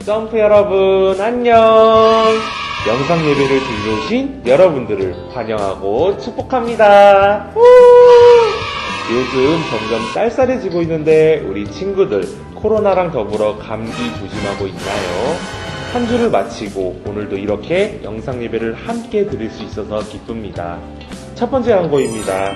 점프 여러분 안녕. 영상 예배를 들으러 오신 여러분들을 환영하고 축복합니다. 요즘 점점 쌀쌀해지고 있는데 우리 친구들 코로나랑 더불어 감기 조심하고 있나요? 한 주를 마치고 오늘도 이렇게 영상 예배를 함께 드릴 수 있어서 기쁩니다. 첫 번째 광고입니다.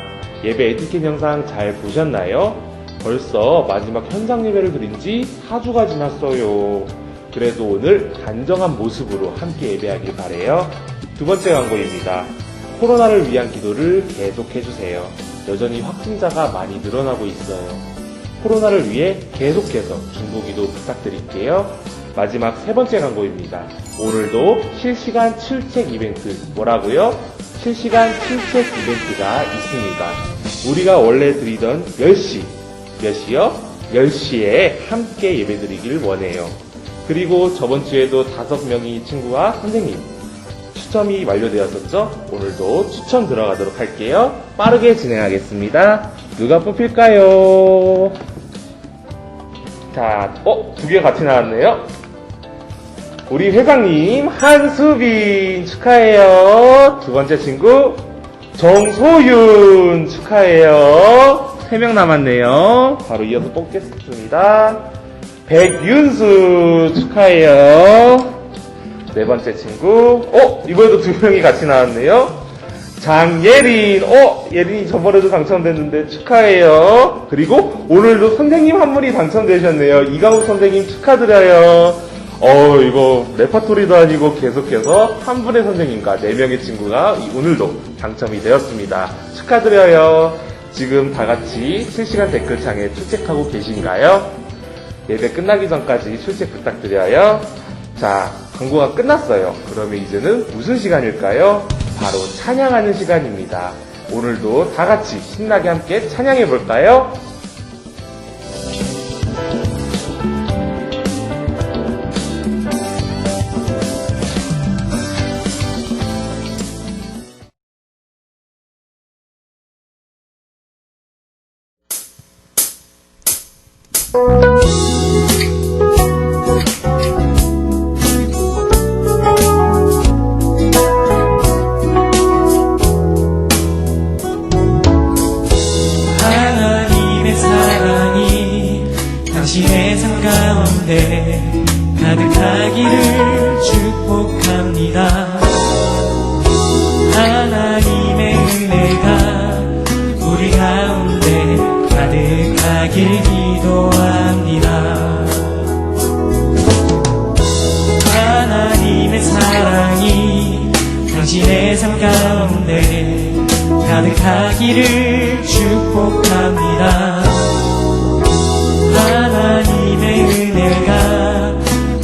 예배 에티켓 영상 잘 보셨나요? 벌써 마지막 현장 예배를 드린 지 4주가 지났어요. 그래도 오늘 단정한 모습으로 함께 예배하길 바래요. 두 번째 광고입니다. 코로나를 위한 기도를 계속해주세요. 여전히 확진자가 많이 늘어나고 있어요. 코로나를 위해 계속해서 중보기도 부탁드릴게요. 마지막 세 번째 광고입니다. 오늘도 실시간 출첵 이벤트, 뭐라고요? 실시간 출첵 이벤트가 있습니다. 우리가 원래 드리던 10시, 몇 시요? 10시에 함께 예배드리길 원해요. 그리고 저번주에도 5명의 친구와 선생님 추첨이 완료되었었죠? 오늘도 추첨 들어가도록 할게요. 빠르게 진행하겠습니다. 누가 뽑힐까요? 자, 2개 같이 나왔네요. 우리 회장님 한수빈 축하해요. 두 번째 친구 정소윤 축하해요. 3명 남았네요. 바로 이어서 뽑겠습니다. 백윤수 축하해요. 네 번째 친구 이번에도 2명이 같이 나왔네요. 장예린 예린이 저번에도 당첨됐는데 축하해요. 그리고 오늘도 선생님 한 분이 당첨되셨네요. 이강욱 선생님 축하드려요. 이거 레퍼토리도 아니고 계속해서 한 분의 선생님과 4명의 친구가 오늘도 당첨이 되었습니다. 축하드려요. 지금 다 같이 실시간 댓글창에 출첵하고 계신가요? 예배 끝나기 전까지 출첵 부탁드려요. 자, 광고가 끝났어요. 그러면 이제는 무슨 시간일까요? 바로 찬양하는 시간입니다. 오늘도 다 같이 신나게 함께 찬양해 볼까요? 하나님의 사랑이 당신의 삶 가운데 가득하기를 축복합니다. 하나님의 은혜가 우리 가운데 가득하길 기도합니다. 하나님의 사랑이 당신의 삶 가운데 가득하기를 축복합니다. 하나님의 은혜가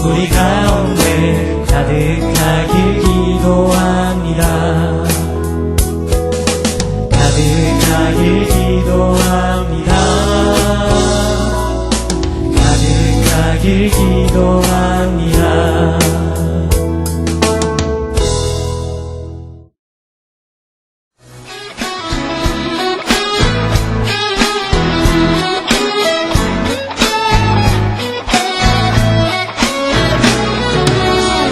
우리 가운데 가득하길 기도합니다. 가득하길 기도합니다. 가득하길 기도합니다.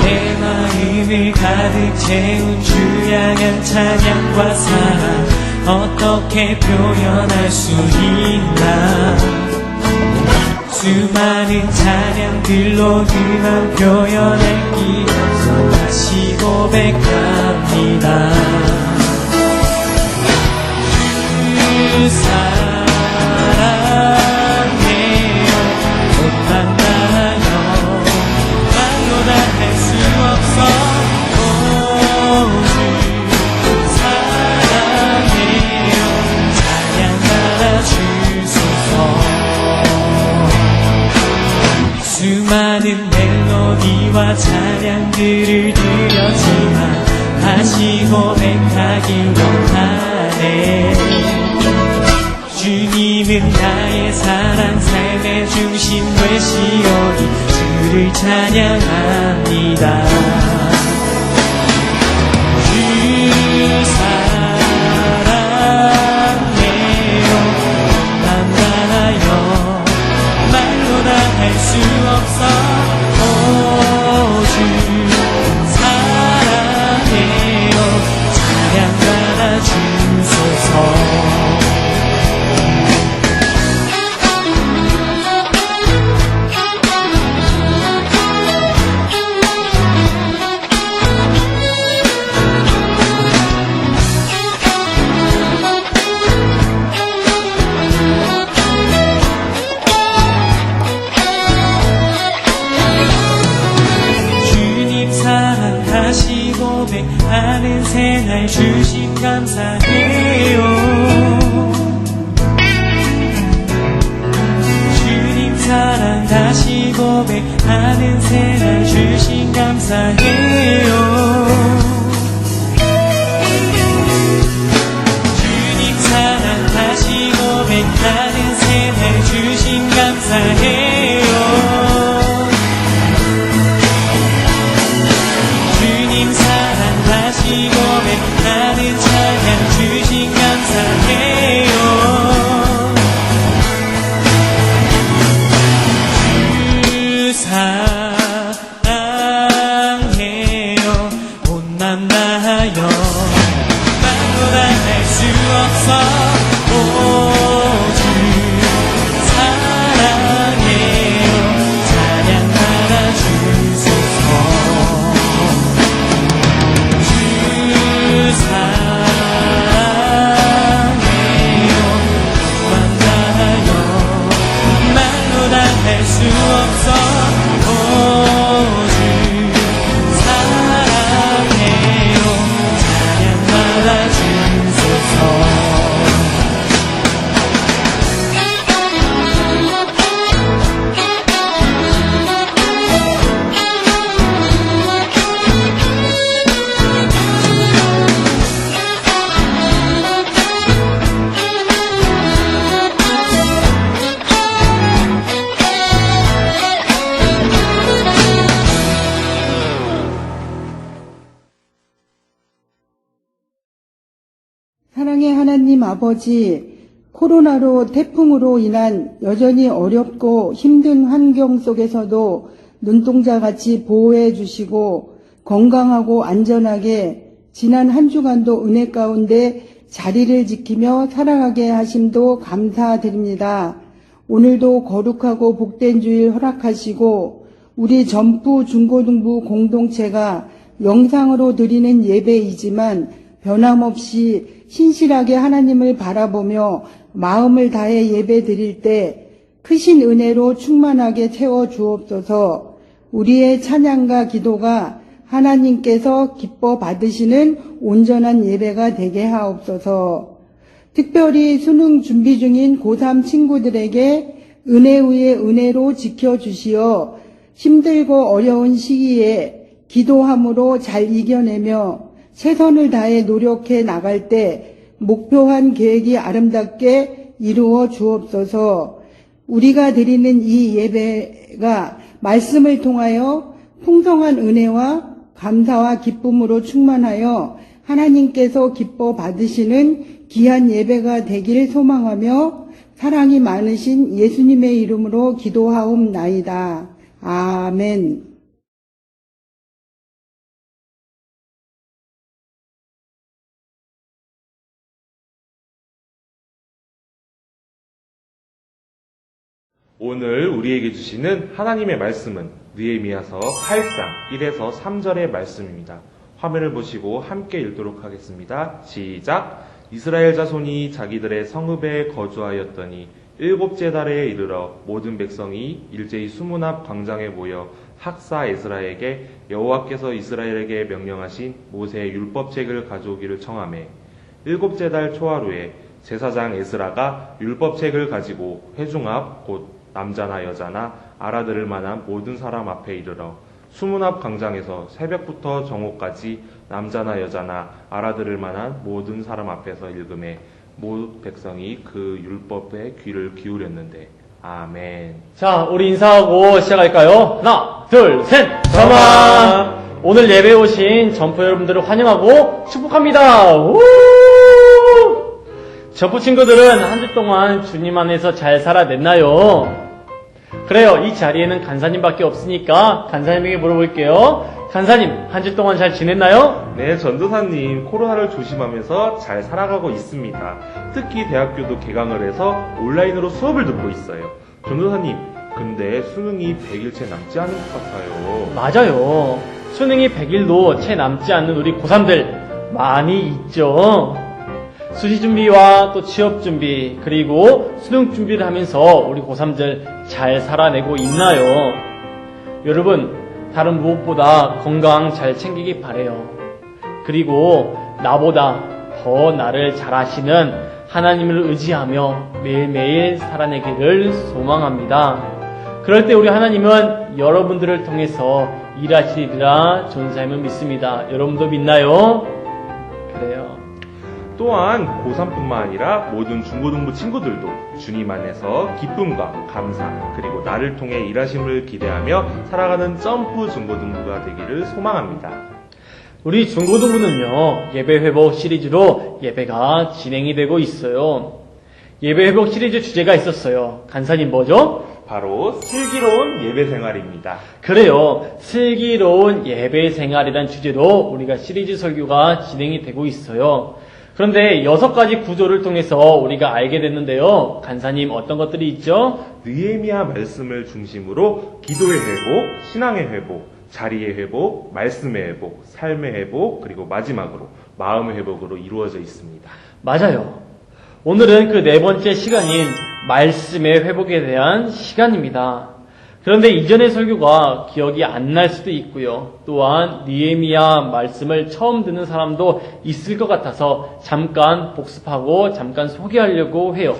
내 마음을 가득 채운 주 향한 찬양과 사랑 어떻게 표현할 수 있나. 수많은 찬양들로 그만 표현할 길 없어 다시 고백합니다. 주 사랑해요. 못 만나요. 말로 다 할 수 없어. 주 사랑해요. 찬양 받아주소서. 수많은 멜로디와 찬양들을 드렸지만 다시 고백하길 원하네. 주님은 나의 사랑 삶의 중심 되시오니 주를 찬양합니다. 주 사랑해요. 만나요. 말로 다 할 수 없어. 다시 고백하는 새날 주심 감사해요. 주님 사랑 다시 고백하는 새날 주심 감사해요. 주님 사랑 다시 고백하는 새날 주심 감사해요. 주님 사랑 다시 고백하는 찬양 주심 감사해요. 주 사랑해요. 온맘 다하여 말로 다 할 수 없어. 오 주 사랑해요. 찬양 받아 주소서. 주 사랑해요. 온맘 다하여 말로 다 할 수 없어. 오 주 사랑해요. 찬양 받아 주소서. 사랑의 하나님 아버지, 코로나로 태풍으로 인한 여전히 어렵고 힘든 환경 속에서도 눈동자같이 보호해 주시고 건강하고 안전하게 지난 한 주간도 은혜 가운데 자리를 지키며 살아가게 하심도 감사드립니다. 오늘도 거룩하고 복된 주일 허락하시고 우리 전부 중고등부 공동체가 영상으로 드리는 예배이지만 변함없이 신실하게 하나님을 바라보며 마음을 다해 예배 드릴 때 크신 은혜로 충만하게 채워 주옵소서. 우리의 찬양과 기도가 하나님께서 기뻐 받으시는 온전한 예배가 되게 하옵소서. 특별히 수능 준비 중인 고3 친구들에게 은혜 위에 은혜로 지켜주시어 힘들고 어려운 시기에 기도함으로 잘 이겨내며 최선을 다해 노력해 나갈 때 목표한 계획이 아름답게 이루어 주옵소서. 우리가 드리는 이 예배가 말씀을 통하여 풍성한 은혜와 감사와 기쁨으로 충만하여 하나님께서 기뻐 받으시는 귀한 예배가 되길 소망하며 사랑이 많으신 예수님의 이름으로 기도하옵나이다. 아멘. 오늘 우리에게 주시는 하나님의 말씀은 느헤미야서 8장 1에서 3절의 말씀입니다. 화면을 보시고 함께 읽도록 하겠습니다. 시작! 이스라엘 자손이 자기들의 성읍에 거주하였더니 일곱째 달에 이르러 모든 백성이 일제히 수문 앞 광장에 모여 학사 에스라에게 여호와께서 이스라엘에게 명령하신 모세의 율법책을 가져오기를 청하매 일곱째 달 초하루에 제사장 에스라가 율법책을 가지고 회중 앞 곧 남자나 여자나 알아들을 만한 모든 사람 앞에 이르러 수문 앞 광장에서 새벽부터 정오까지 남자나 여자나 알아들을 만한 모든 사람 앞에서 읽음에 모든 백성이 그 율법에 귀를 기울였는데 아멘. 자, 우리 인사하고 시작할까요? 하나, 둘, 셋! 저만! 오늘 예배에 오신 점프 여러분들을 환영하고 축복합니다! 우! 점프 친구들은 한 주 동안 주님 안에서 잘 살아냈나요? 그래요, 이 자리에는 간사님밖에 없으니까 간사님에게 물어볼게요. 간사님, 한 주 동안 잘 지냈나요? 네, 전도사님, 코로나를 조심하면서 잘 살아가고 있습니다. 특히 대학교도 개강을 해서 온라인으로 수업을 듣고 있어요. 전도사님, 근데 수능이 100일 채 남지 않은 것 같아요. 맞아요. 수능이 100일도 채 남지 않는 우리 고3들 많이 있죠. 수시 준비와 또 취업 준비, 그리고 수능 준비를 하면서 우리 고3들 잘 살아내고 있나요? 여러분, 다른 무엇보다 건강 잘 챙기기 바래요. 그리고 나보다 더 나를 잘 아시는 하나님을 의지하며 매일매일 살아내기를 소망합니다. 그럴 때 우리 하나님은 여러분들을 통해서 일하시리라 전사임을 믿습니다. 여러분도 믿나요? 그래요. 또한 고3뿐만 아니라 모든 중고등부 친구들도 주님 안에서 기쁨과 감사 그리고 나를 통해 일하심을 기대하며 살아가는 점프 중고등부가 되기를 소망합니다. 우리 중고등부는요, 예배 회복 시리즈로 예배가 진행이 되고 있어요. 예배 회복 시리즈 주제가 있었어요. 간사님 뭐죠? 바로 슬기로운 예배 생활입니다. 그래요. 슬기로운 예배 생활이란 주제로 우리가 시리즈 설교가 진행이 되고 있어요. 그런데 6가지 구조를 통해서 우리가 알게 됐는데요. 간사님 어떤 것들이 있죠? 느헤미야 말씀을 중심으로 기도의 회복, 신앙의 회복, 자리의 회복, 말씀의 회복, 삶의 회복, 그리고 마지막으로 마음의 회복으로 이루어져 있습니다. 맞아요. 오늘은 그 4번째 시간인 말씀의 회복에 대한 시간입니다. 그런데 이전의 설교가 기억이 안 날 수도 있고요. 또한 느헤미야 말씀을 처음 듣는 사람도 있을 것 같아서 잠깐 복습하고 잠깐 소개하려고 해요.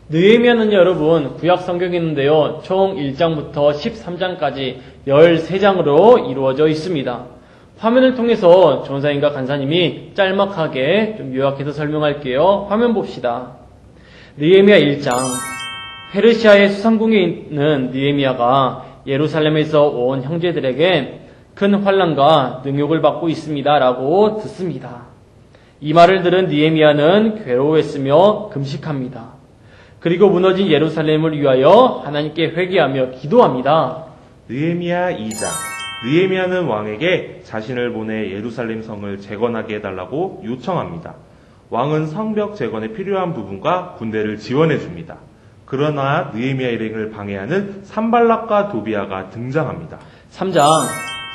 느헤미야는 여러분 구약 성경이 있는데요. 총 1장부터 13장까지 13장으로 이루어져 있습니다. 화면을 통해서 전사님과 간사님이 짤막하게 좀 요약해서 설명할게요. 화면 봅시다. 느헤미야 1장. 페르시아의 수상궁에 있는 느헤미야가 예루살렘에서 온 형제들에게 큰 환난과 능욕을 받고 있습니다. 라고 듣습니다. 이 말을 들은 느헤미야는 괴로워했으며 금식합니다. 그리고 무너진 예루살렘을 위하여 하나님께 회개하며 기도합니다. 느헤미야 2장. 느헤미야는 왕에게 자신을 보내 예루살렘 성을 재건하게 해달라고 요청합니다. 왕은 성벽 재건에 필요한 부분과 군대를 지원해 줍니다. 그러나 느헤미야 일행을 방해하는 산발락과 도비아가 등장합니다. 3장.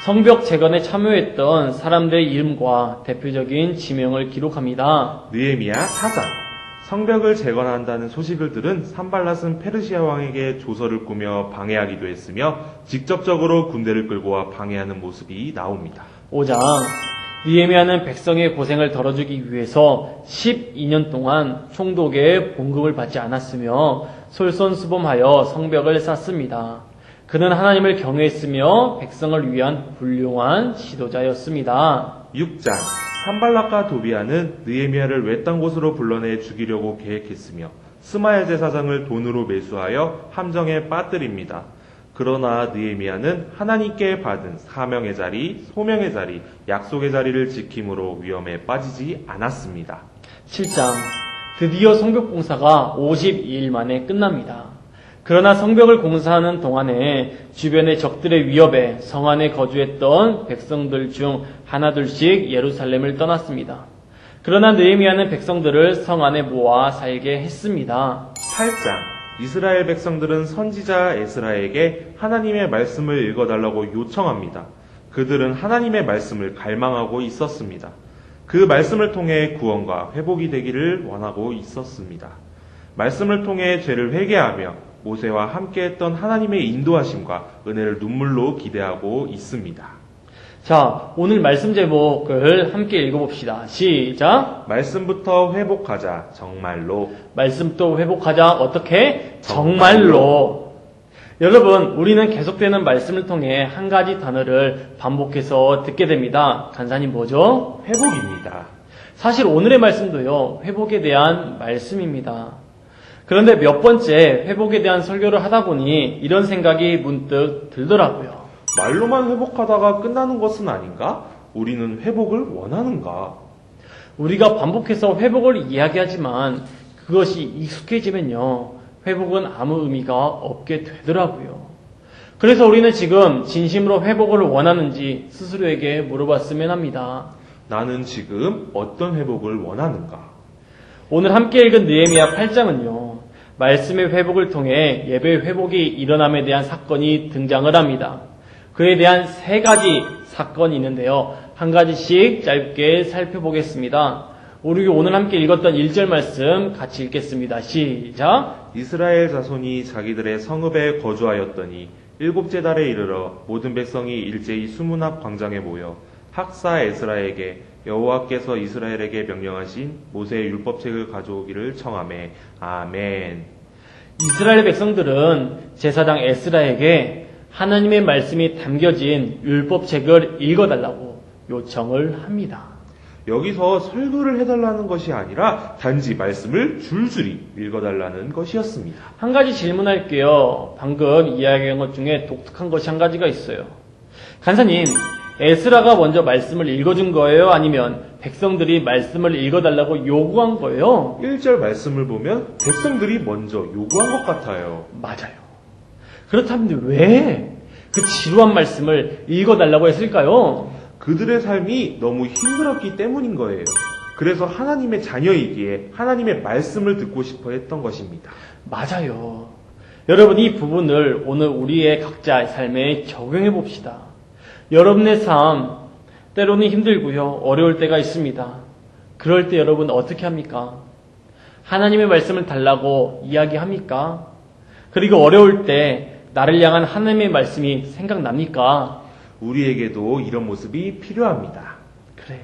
성벽 재건에 참여했던 사람들의 이름과 대표적인 지명을 기록합니다. 느헤미야 4장. 성벽을 재건한다는 소식을 들은 산발랏은 페르시아 왕에게 조서를 꾸며 방해하기도 했으며 직접적으로 군대를 끌고 와 방해하는 모습이 나옵니다. 5장. 느헤미야는 백성의 고생을 덜어주기 위해서 12년 동안 총독의 봉급을 받지 않았으며 솔선수범하여 성벽을 쌓습니다. 그는 하나님을 경외했으며 백성을 위한 훌륭한 지도자였습니다. 6장. 산발락과 도비아는 느헤미야를 외딴 곳으로 불러내 죽이려고 계획했으며 스마야 제사장을 돈으로 매수하여 함정에 빠뜨립니다. 그러나 느헤미야는 하나님께 받은 사명의 자리, 소명의 자리, 약속의 자리를 지킴으로 위험에 빠지지 않았습니다. 7장. 드디어 성벽 공사가 52일 만에 끝납니다. 그러나 성벽을 공사하는 동안에 주변의 적들의 위협에 성 안에 거주했던 백성들 중 하나둘씩 예루살렘을 떠났습니다. 그러나 느헤미야는 백성들을 성 안에 모아 살게 했습니다. 8장. 이스라엘 백성들은 선지자 에스라에게 하나님의 말씀을 읽어달라고 요청합니다. 그들은 하나님의 말씀을 갈망하고 있었습니다. 그 말씀을 통해 구원과 회복이 되기를 원하고 있었습니다. 말씀을 통해 죄를 회개하며 모세와 함께했던 하나님의 인도하심과 은혜를 눈물로 기대하고 있습니다. 자, 오늘 말씀 제목을 함께 읽어봅시다. 시작. 말씀부터 회복하자, 정말로. 말씀도 회복하자. 어떻게? 정말로. 여러분, 우리는 계속되는 말씀을 통해 한 가지 단어를 반복해서 듣게 됩니다. 간사님 뭐죠? 회복입니다. 사실 오늘의 말씀도요, 회복에 대한 말씀입니다. 그런데 몇 번째 회복에 대한 설교를 하다 보니 이런 생각이 문득 들더라고요. 말로만 회복하다가 끝나는 것은 아닌가? 우리는 회복을 원하는가? 우리가 반복해서 회복을 이야기하지만 그것이 익숙해지면요, 회복은 아무 의미가 없게 되더라고요. 그래서 우리는 지금 진심으로 회복을 원하는지 스스로에게 물어봤으면 합니다. 나는 지금 어떤 회복을 원하는가? 오늘 함께 읽은 느헤미야 8장은요, 말씀의 회복을 통해 예배 회복이 일어남에 대한 사건이 등장을 합니다. 그에 대한 3가지 사건이 있는데요. 한 가지씩 짧게 살펴보겠습니다. 우리 오늘 함께 읽었던 1절 말씀 같이 읽겠습니다. 시작. 이스라엘 자손이 자기들의 성읍에 거주하였더니 일곱째 달에 이르러 모든 백성이 일제히 수문 앞 광장에 모여 학사 에스라에게 여호와께서 이스라엘에게 명령하신 모세의 율법책을 가져오기를 청하매 아멘. 이스라엘 백성들은 제사장 에스라에게 하나님의 말씀이 담겨진 율법책을 읽어달라고 요청을 합니다. 여기서 설교를 해달라는 것이 아니라 단지 말씀을 줄줄이 읽어달라는 것이었습니다. 한 가지 질문할게요. 방금 이야기한 것 중에 독특한 것이 한 가지가 있어요. 간사님, 에스라가 먼저 말씀을 읽어준 거예요? 아니면 백성들이 말씀을 읽어달라고 요구한 거예요? 1절 말씀을 보면 백성들이 먼저 요구한 것 같아요. 맞아요. 그렇다면 왜 그 지루한 말씀을 읽어달라고 했을까요? 그들의 삶이 너무 힘들었기 때문인 거예요. 그래서 하나님의 자녀이기에 하나님의 말씀을 듣고 싶어 했던 것입니다. 맞아요. 여러분, 이 부분을 오늘 우리의 각자의 삶에 적용해 봅시다. 여러분의 삶, 때로는 힘들고요, 어려울 때가 있습니다. 그럴 때 여러분 어떻게 합니까? 하나님의 말씀을 달라고 이야기합니까? 그리고 어려울 때 나를 향한 하나님의 말씀이 생각납니까? 우리에게도 이런 모습이 필요합니다. 그래요.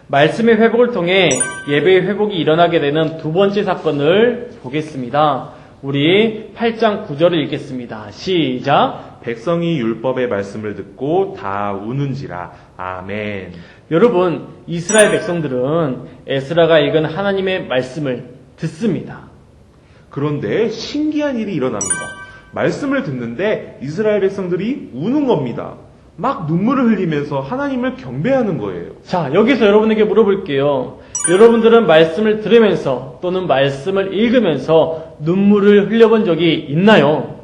말씀의 회복을 통해 예배의 회복이 일어나게 되는 두 번째 사건을 보겠습니다. 우리 8장 9절을 읽겠습니다. 시작. 백성이 율법의 말씀을 듣고 다 우는지라. 아멘. 여러분, 이스라엘 백성들은 에스라가 읽은 하나님의 말씀을 듣습니다. 그런데 신기한 일이 일어납니다. 말씀을 듣는데 이스라엘 백성들이 우는 겁니다. 막 눈물을 흘리면서 하나님을 경배하는 거예요. 자, 여기서 여러분에게 물어볼게요. 여러분들은 말씀을 들으면서 또는 말씀을 읽으면서 눈물을 흘려본 적이 있나요?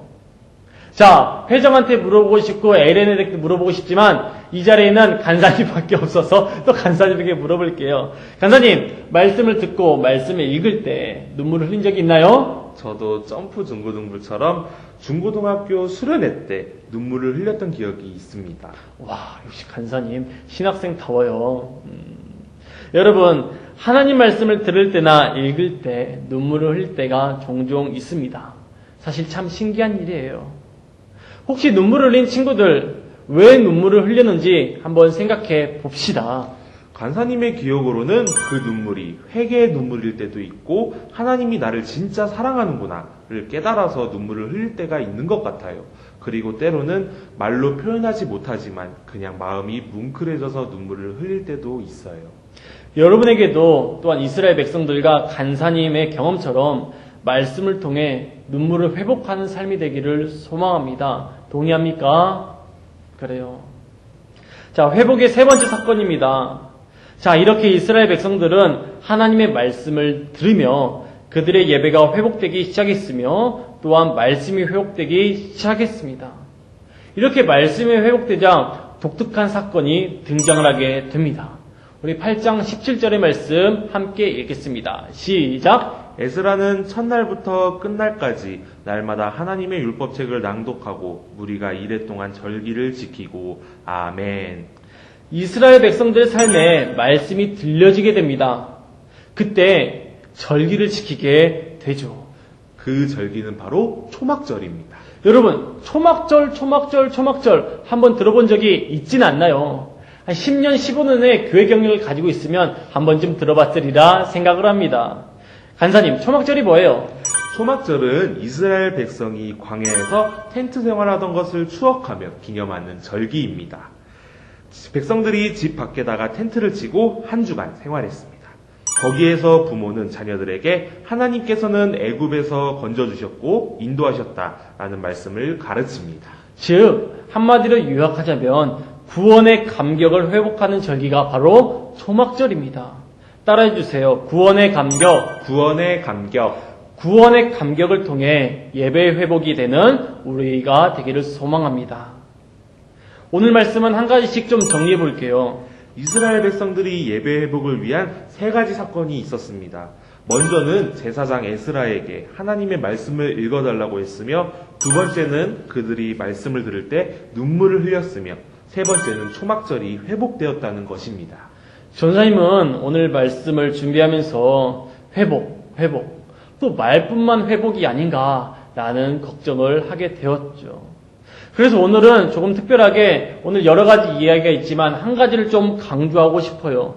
자, 회장한테 물어보고 싶고 에렌에게 물어보고 싶지만 이 자리에 있는 간사님밖에 없어서 또 간사님에게 물어볼게요. 간사님, 말씀을 듣고 말씀을 읽을 때 눈물을 흘린 적이 있나요? 저도 점프 중고등부처럼 중고등학교 수련회 때 눈물을 흘렸던 기억이 있습니다. 와, 역시 간사님 신학생다워요. 여러분, 하나님 말씀을 들을 때나 읽을 때 눈물을 흘릴 때가 종종 있습니다. 사실 참 신기한 일이에요. 혹시 눈물을 흘린 친구들 왜 눈물을 흘렸는지 한번 생각해 봅시다. 간사님의 기억으로는 그 눈물이 회개의 눈물일 때도 있고 하나님이 나를 진짜 사랑하는구나를 깨달아서 눈물을 흘릴 때가 있는 것 같아요. 그리고 때로는 말로 표현하지 못하지만 그냥 마음이 뭉클해져서 눈물을 흘릴 때도 있어요. 여러분에게도 또한 이스라엘 백성들과 간사님의 경험처럼 말씀을 통해 눈물을 회복하는 삶이 되기를 소망합니다. 동의합니까? 그래요. 자, 회복의 세 번째 사건입니다. 자, 이렇게 이스라엘 백성들은 하나님의 말씀을 들으며 그들의 예배가 회복되기 시작했으며 또한 말씀이 회복되기 시작했습니다. 이렇게 말씀이 회복되자 독특한 사건이 등장을 하게 됩니다. 우리 8장 17절의 말씀 함께 읽겠습니다. 시작! 에스라는 첫날부터 끝날까지 날마다 하나님의 율법책을 낭독하고 무리가 이래 동안 절기를 지키고 아멘. 이스라엘 백성들의 삶에 말씀이 들려지게 됩니다. 그때 절기를 지키게 되죠. 그 절기는 바로 초막절입니다. 여러분, 초막절 한번 들어본 적이 있진 않나요? 한 10년, 15년의 교회 경력을 가지고 있으면 한 번쯤 들어봤으리라 생각을 합니다. 간사님, 초막절이 뭐예요? 초막절은 이스라엘 백성이 광야에서 텐트 생활하던 것을 추억하며 기념하는 절기입니다. 백성들이 집 밖에다가 텐트를 치고 한 주간 생활했습니다. 거기에서 부모는 자녀들에게 하나님께서는 애굽에서 건져주셨고 인도하셨다라는 말씀을 가르칩니다. 즉, 한마디로 요약하자면 구원의 감격을 회복하는 절기가 바로 초막절입니다. 따라해 주세요. 구원의 감격. 구원의 감격. 구원의 감격을 통해 예배의 회복이 되는 우리가 되기를 소망합니다. 오늘 말씀은 한 가지씩 좀 정리해 볼게요. 이스라엘 백성들이 예배 회복을 위한 세 가지 사건이 있었습니다. 먼저는 제사장 에스라에게 하나님의 말씀을 읽어달라고 했으며, 두 번째는 그들이 말씀을 들을 때 눈물을 흘렸으며, 세 번째는 초막절이 회복되었다는 것입니다. 전사님은 오늘 말씀을 준비하면서 회복, 또 말뿐만 회복이 아닌가라는 걱정을 하게 되었죠. 그래서 오늘은 조금 특별하게 오늘 여러 가지 이야기가 있지만 한 가지를 좀 강조하고 싶어요.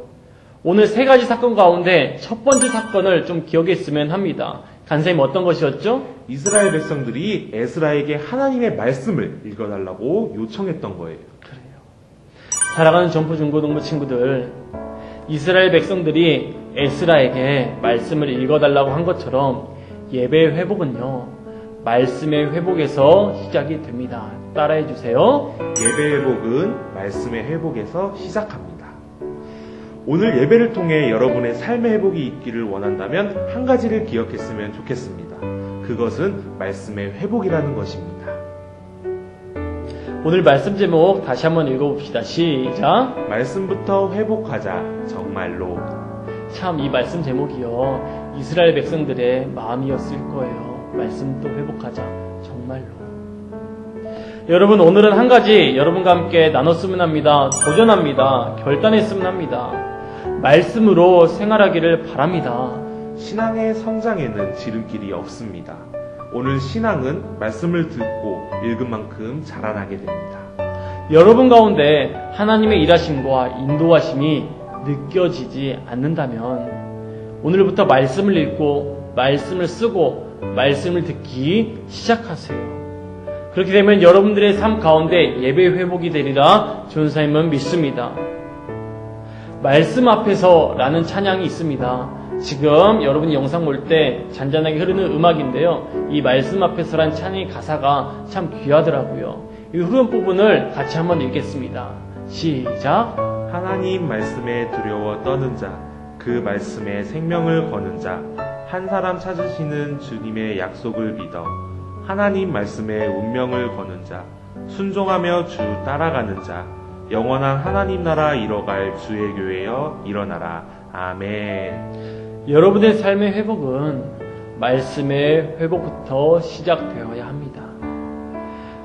오늘 세 가지 사건 가운데 첫 번째 사건을 좀 기억했으면 합니다. 간사님 어떤 것이었죠? 이스라엘 백성들이 에스라에게 하나님의 말씀을 읽어달라고 요청했던 거예요. 사랑하는 전포 중고등부 친구들, 이스라엘 백성들이 에스라에게 말씀을 읽어달라고 한 것처럼 예배의 회복은요, 말씀의 회복에서 시작이 됩니다. 따라해 주세요. 예배 회복은 말씀의 회복에서 시작합니다. 오늘 예배를 통해 여러분의 삶의 회복이 있기를 원한다면 한 가지를 기억했으면 좋겠습니다. 그것은 말씀의 회복이라는 것입니다. 오늘 말씀 제목 다시 한번 읽어봅시다. 시작. 말씀부터 회복하자, 정말로. 참 이 말씀 제목이요, 이스라엘 백성들의 마음이었을 거예요. 말씀도 회복하자, 정말로. 여러분, 오늘은 한 가지 여러분과 함께 나눴으면 합니다. 도전합니다. 결단했으면 합니다. 말씀으로 생활하기를 바랍니다. 신앙의 성장에는 지름길이 없습니다. 오늘 신앙은 말씀을 듣고 읽은 만큼 자라나게 됩니다. 여러분 가운데 하나님의 일하심과 인도하심이 느껴지지 않는다면 오늘부터 말씀을 읽고 말씀을 쓰고 말씀을 듣기 시작하세요. 그렇게 되면 여러분들의 삶 가운데 예배 회복이 되리라 전사님은 믿습니다. 말씀 앞에서 라는 찬양이 있습니다. 지금 여러분이 영상 볼 때 잔잔하게 흐르는 음악인데요. 이 말씀 앞에서란 찬양의 가사가 참 귀하더라고요. 이 흐른 부분을 같이 한번 읽겠습니다. 시작. 하나님 말씀에 두려워 떠는 자, 그 말씀에 생명을 거는 자, 한 사람 찾으시는 주님의 약속을 믿어 하나님 말씀에 운명을 거는 자, 순종하며 주 따라가는 자, 영원한 하나님 나라 이뤄갈 주의 교회여 일어나라. 아멘. 여러분의 삶의 회복은 말씀의 회복부터 시작되어야 합니다.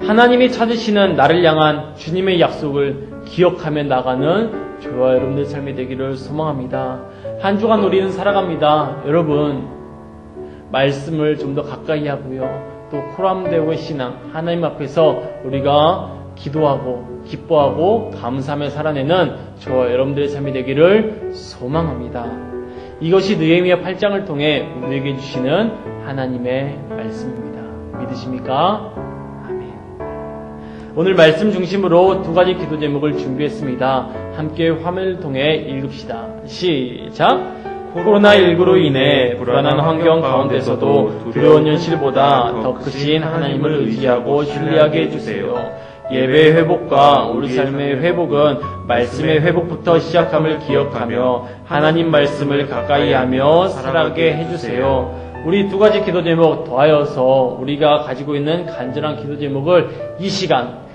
하나님이 찾으시는 나를 향한 주님의 약속을 기억하며 나가는 저와 여러분의 삶이 되기를 소망합니다. 한 주간 우리는 살아갑니다. 여러분, 말씀을 좀 더 가까이 하고요. 또 코람대오의 신앙, 하나님 앞에서 우리가 기도하고 기뻐하고 감사하며 살아내는 저와 여러분들의 삶이 되기를 소망합니다. 이것이 느헤미야 8장을 통해 우리에게 주시는 하나님의 말씀입니다. 믿으십니까? 아멘. 오늘 말씀 중심으로 두 가지 기도 제목을 준비했습니다. 함께 화면을 통해 읽읍시다. 시작! 코로나19로 인해 불안한 환경 가운데서도 두려운 현실보다 더 크신 하나님을 의지하고 신뢰하게 해주세요. 예배의 회복과 우리 삶의 회복은 말씀의 회복부터 시작함을 기억하며 하나님 말씀을 가까이 하며 살아가게 해주세요. 우리 두 가지 기도 제목 더하여서 우리가 가지고 있는 간절한 기도 제목을 이 시간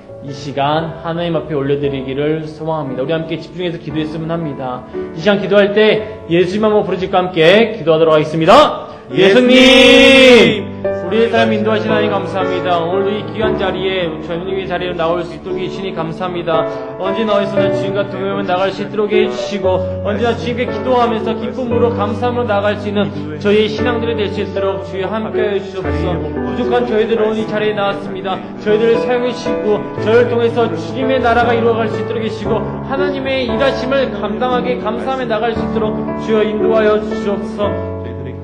하나님 앞에 올려드리기를 소망합니다. 우리 함께 집중해서 기도했으면 합니다. 이 시간 기도할 때 예수님 한번 부르짖고 함께 기도하도록 하겠습니다. 예수님! 우리의 삶 인도하신 하나님 감사합니다. 오늘도 이 귀한 자리에 주님의 자리에 나올 수 있도록 해주시니 감사합니다. 언제나 어디서나 주님과 동행하며 나갈 수 있도록 해주시고 언제나 주님께 기도하면서 기쁨으로 감사함으로 나갈 수 있는 저희의 신앙들이 될 수 있도록 주여 함께해 주시옵소서. 부족한 저희들은 오늘 이 자리에 나왔습니다. 저희들을 사용해 주시고 저희를 통해서 주님의 나라가 이루어갈 수 있도록 해주시고 하나님의 일하심을 감당하게 감사하며 나갈 수 있도록 주여 인도하여 주시옵소서.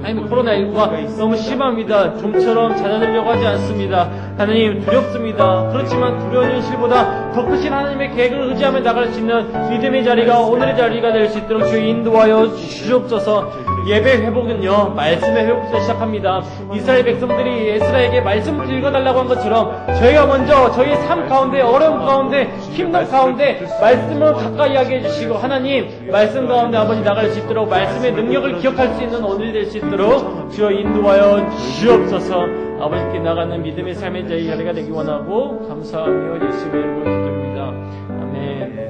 하나님, 코로나19가 너무 심합니다. 좀처럼 잦아들려고 하지 않습니다. 하나님, 두렵습니다. 그렇지만 두려운 현실보다 더 크신 하나님의 계획을 의지하며 나갈 수 있는 믿음의 자리가 오늘의 자리가 될 수 있도록 주여 인도하여 주시옵소서. 예배 회복은요, 말씀의 회복부터 시작합니다. 이스라엘 백성들이 에스라에게 말씀을 읽어달라고 한 것처럼 저희가 먼저 저희의 삶 가운데, 어려움 가운데, 힘든 가운데 말씀을 가까이 하게 해주시고 하나님, 말씀 가운데 아버지 나갈 수 있도록 말씀의 능력을 기억할 수 있는 오늘이 될 수 있도록 주여 인도하여 주옵소서. 아버지께 나가는 믿음의 삶의 자리가 되기 원하고 감사하며 예수님의 이름으로 기도합니다. 아멘.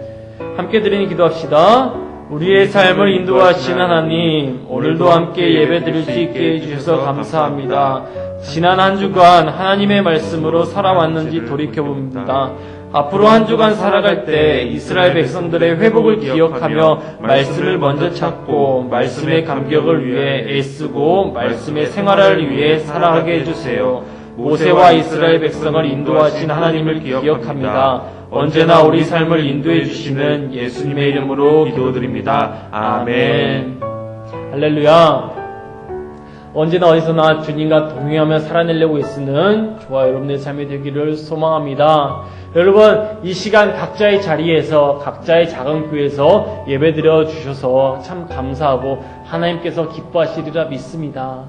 함께 드리는 기도합시다. 우리의 삶을 인도하신 하나님, 오늘도 함께 예배 드릴 수 있게 해주셔서 감사합니다. 지난 한 주간 하나님의 말씀으로 살아왔는지 돌이켜봅니다. 앞으로 한 주간 살아갈 때 이스라엘 백성들의 회복을 기억하며 말씀을 먼저 찾고 말씀의 감격을 위해 애쓰고 말씀의 생활을 위해 살아가게 해주세요. 모세와 이스라엘 백성을 인도하신 하나님을 기억합니다. 언제나 우리 삶을 인도해 주시는 예수님의 이름으로 기도드립니다. 아멘. 할렐루야. 언제나 어디서나 주님과 동행하며 살아내려고 애쓰는 저와 여러분의 삶이 되기를 소망합니다. 여러분, 이 시간 각자의 자리에서 각자의 작은 교회에서 예배드려 주셔서 참 감사하고 하나님께서 기뻐하시리라 믿습니다.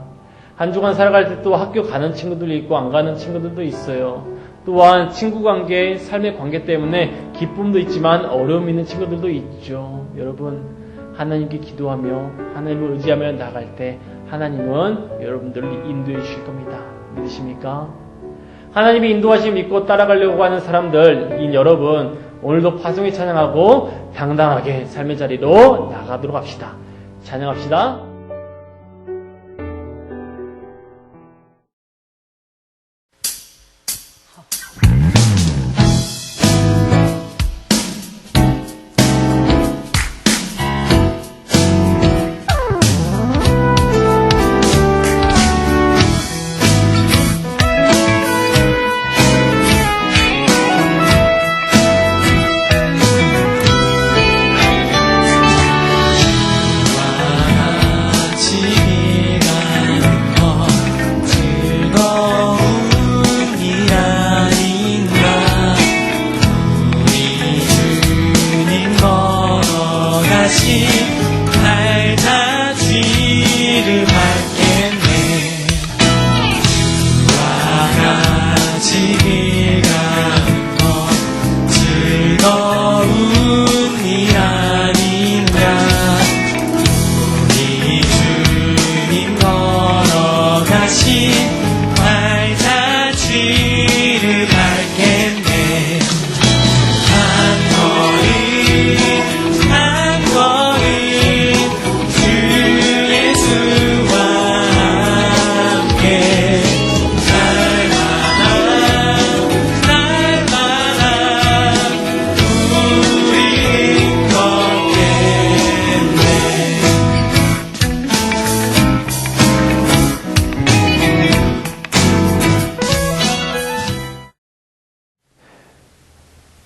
한 주간 살아갈 때 또 학교 가는 친구들도 있고 안 가는 친구들도 있어요. 또한 친구 관계, 삶의 관계 때문에 기쁨도 있지만 어려움 있는 친구들도 있죠. 여러분, 하나님께 기도하며 하나님을 의지하며 나아갈 때 하나님은 여러분들을 인도해 주실 겁니다. 믿으십니까? 하나님이 인도하심 믿고 따라가려고 하는 사람들, 여러분, 오늘도 파송에 찬양하고 당당하게 삶의 자리로 나가도록 합시다. 찬양합시다.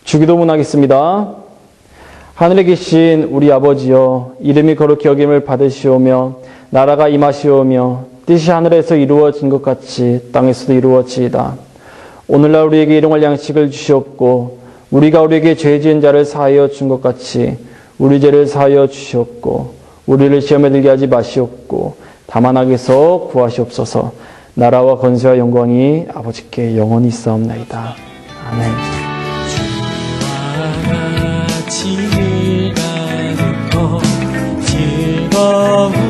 주기도문 하겠습니다. 하늘에 계신 우리 아버지여, 이름이 거룩히 여김을 받으시오며 나라가 임하시오며 뜻이 하늘에서 이루어진 것 같이 땅에서도 이루어지이다. 오늘날 우리에게 일용할 양식을 주시옵고 우리가 우리에게 죄 지은 자를 사하여 준 것 같이 우리 죄를 사하여 주시옵고 우리를 시험에 들게 하지 마시옵고 다만 악에서 구하시옵소서. 나라와 권세와 영광이 아버지께 영원히 있사옵나이다. 아멘. 같이 가는 것 즐거운